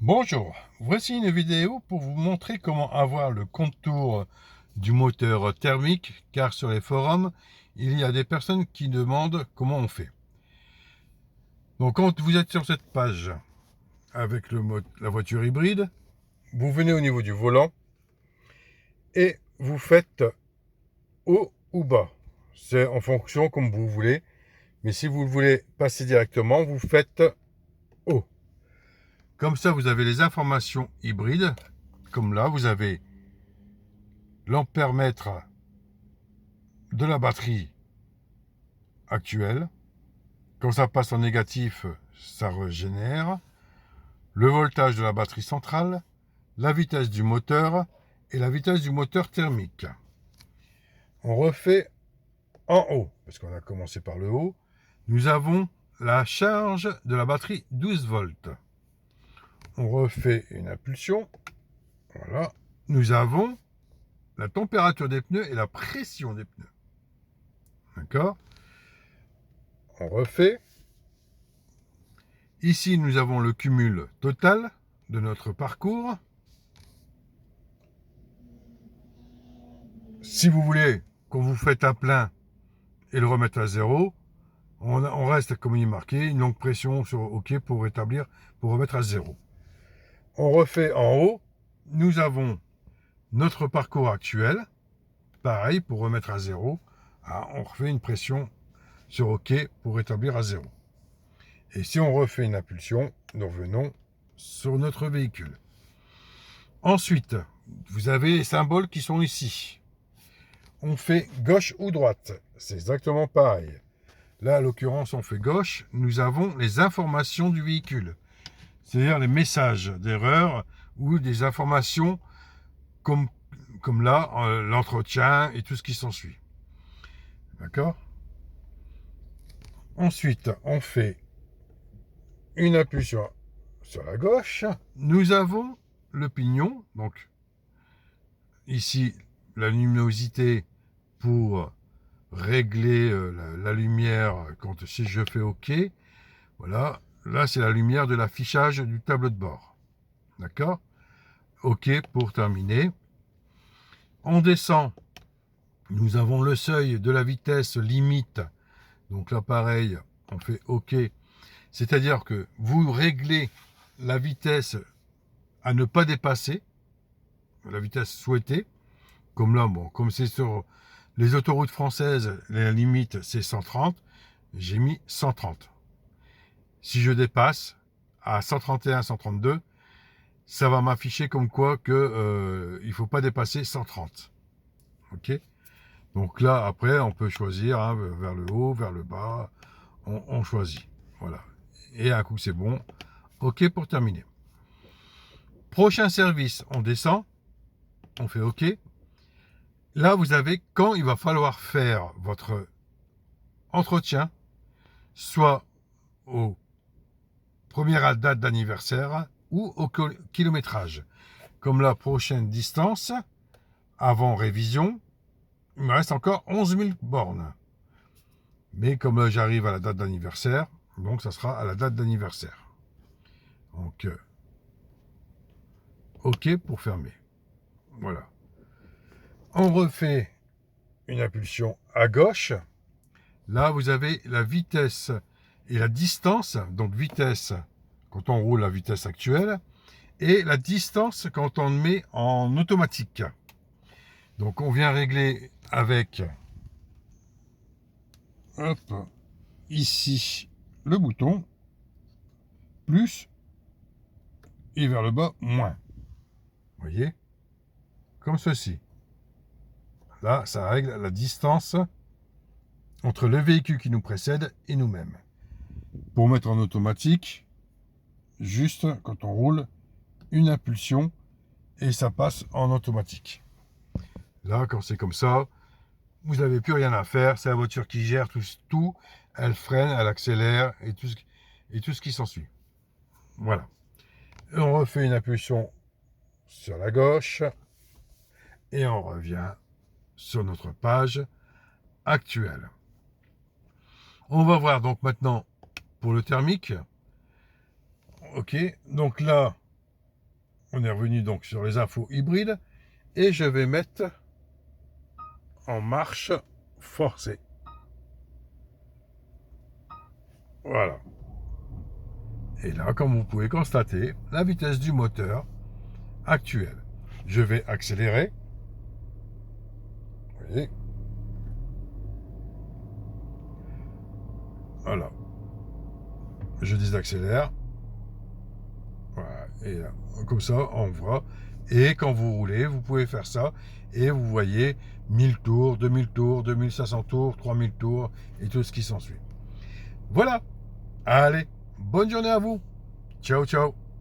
Bonjour, voici une vidéo pour vous montrer comment avoir le contour du moteur thermique, car sur les forums, il y a des personnes qui demandent comment on fait. Donc quand vous êtes sur cette page avec la voiture hybride, vous venez au niveau du volant et vous faites haut ou bas. C'est en fonction comme vous voulez, mais si vous voulez passer directement, vous faites haut. Comme ça, vous avez les informations hybrides, comme là, vous avez l'ampèremètre de la batterie actuelle. Quand ça passe en négatif, ça régénère. Le voltage de la batterie centrale, la vitesse du moteur et la vitesse du moteur thermique. On refait en haut, parce qu'on a commencé par le haut. Nous avons la charge de la batterie 12 volts. On refait une impulsion. Voilà. Nous avons la température des pneus et la pression des pneus. D'accord? On refait. Ici, nous avons le cumul total de notre parcours. Si vous voulez qu'on vous fasse à plein et le remettre à zéro, on reste, comme il est marqué, une longue pression sur OK pour rétablir, pour remettre à zéro. On refait en haut. Nous avons notre parcours actuel. Pareil, pour remettre à zéro, on refait une pression sur OK pour rétablir à zéro. Et si on refait une impulsion, nous revenons sur notre véhicule. Ensuite, vous avez les symboles qui sont ici. On fait gauche ou droite. C'est exactement pareil. Là, à l'occurrence, on fait gauche. Nous avons les informations du véhicule. C'est-à-dire les messages d'erreur ou des informations comme là, l'entretien et tout ce qui s'ensuit. D'accord? Ensuite, on fait une impulsion sur la gauche. Nous avons le pignon. Donc, ici, la luminosité pour régler la lumière quand si je fais OK. Voilà, là c'est la lumière de l'affichage du tableau de bord. D'accord? OK pour terminer. On descend. Nous avons le seuil de la vitesse limite. Donc là pareil, on fait OK. C'est-à-dire que vous réglez la vitesse à ne pas dépasser, la vitesse souhaitée. Comme là, bon, comme c'est sur les autoroutes françaises, la limite c'est 130, j'ai mis 130. Si je dépasse à 131, 132, ça va m'afficher comme quoi que il faut pas dépasser 130. Ok? Donc là, après, on peut choisir vers le haut, vers le bas. On choisit. Voilà. Et un coup, c'est bon. OK pour terminer. Prochain service, on descend. On fait OK. Là, vous avez quand il va falloir faire votre entretien, soit au première date d'anniversaire ou au kilométrage. Comme la prochaine distance, avant révision, il me reste encore 11 000 bornes. Mais comme j'arrive à la date d'anniversaire, donc ça sera à la date d'anniversaire. Donc, OK pour fermer. Voilà. On refait une impulsion à gauche. Là, vous avez la vitesse et la distance. Donc, vitesse quand on roule la vitesse actuelle. Et la distance quand on met en automatique. Donc, on vient régler avec... Hop, ici, le bouton. Plus. Et vers le bas, moins. Vous voyez? Comme ceci. Là, ça règle la distance entre le véhicule qui nous précède et nous-mêmes. Pour mettre en automatique, juste quand on roule, une impulsion et ça passe en automatique. Là, quand c'est comme ça, vous n'avez plus rien à faire. C'est la voiture qui gère tout. Elle freine, elle accélère et tout ce qui s'ensuit. Voilà. Et on refait une impulsion sur la gauche et on revient sur notre page actuelle. On va voir donc maintenant pour le thermique. Ok, donc là, On est revenu donc sur les infos hybrides et je vais mettre en marche forcée. Voilà. Et là, comme vous pouvez constater, la vitesse du moteur actuelle. Je vais accélérer. Vous voyez. Voilà. Je désaccélère. Voilà. Et là, comme ça, on voit. Et quand vous roulez, vous pouvez faire ça. Et vous voyez 1000 tours, 2000 tours, 2500 tours, 3000 tours et tout ce qui s'ensuit. Voilà. Allez, bonne journée à vous. Ciao, ciao.